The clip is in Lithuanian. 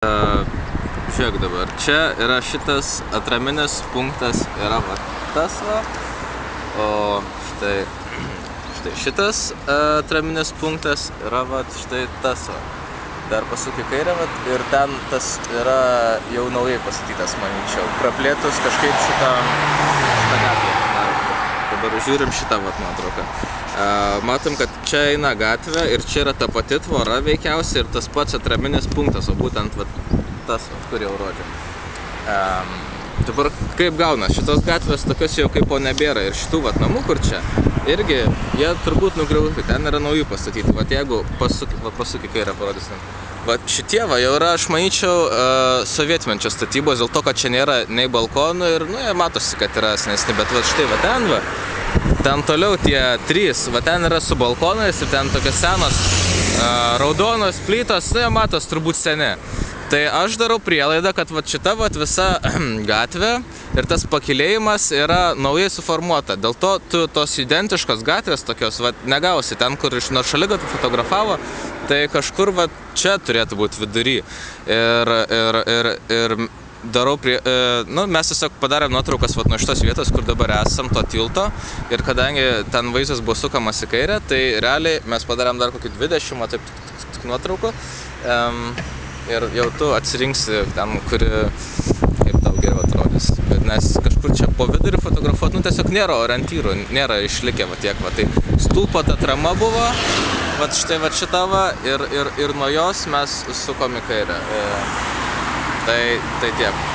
Žiūrėk dabar, čia yra šitas atraminis punktas, yra va tas va, o štai šitas atraminis punktas yra va štai tas va. Dar pasuk į kairę va, ir ten tas yra jau naujai pastatytas, manyčiau, praplėtus kažkaip šitą gatvę. Dabar žiūrim šitą va nuotrauką. Matom, kad čia eina gatvė ir čia yra ta pati tvora veikiausiai ir tas pats atraminis punktas, o būtent va, tas, kur jau rodžiu. Dabar kaip gaunas, šitos gatvės tokios jau kaip po nebėra ir šitų vat namų, kur čia, irgi jie turbūt nugriauti, ten yra naujų pastatyti. Vat jeigu pasuk į kairę parodysim. Vat šitie va jau yra, aš manyčiau, sovietmenčio statybos, dėl to, kad čia nėra nei balkonų ir, nu, jie matosi, kad yra senesni, bet va štai va, ten toliau tie trys, va ten yra su balkonais ir ten tokios senos raudonos plytos, nu, jie matos turbūt seni. Tai aš darau prielaidą, kad va šita va visa gatvė ir tas pakilėjimas yra naujai suformuota. Dėl to tu tos identiškos gatvės tokios va negausi. Ten, kur iš nuo šaligatvio fotografavo, tai kažkur va čia turėtų būti vidury. Ir darau nu, mes tiesiog padarėm nuotraukas vat nuo šitos vietos, kur dabar esam, to tilto. Ir kadangi ten vaizdas buvo sukamas į kairę, tai realiai mes padarėm dar kokį 20 taip nuotraukų. Ir jau tu atsirinksi ten, kuri kaip tau geriau atrodys. Nes kažkur čia po vidurį fotografuot, nu tiesiog nėra orientyrų, nėra išlikę va tiek va. Tai stulpo ta trama buvo, va štai va šita va, ir nuo jos mes sukom į kairę. Tai tiek.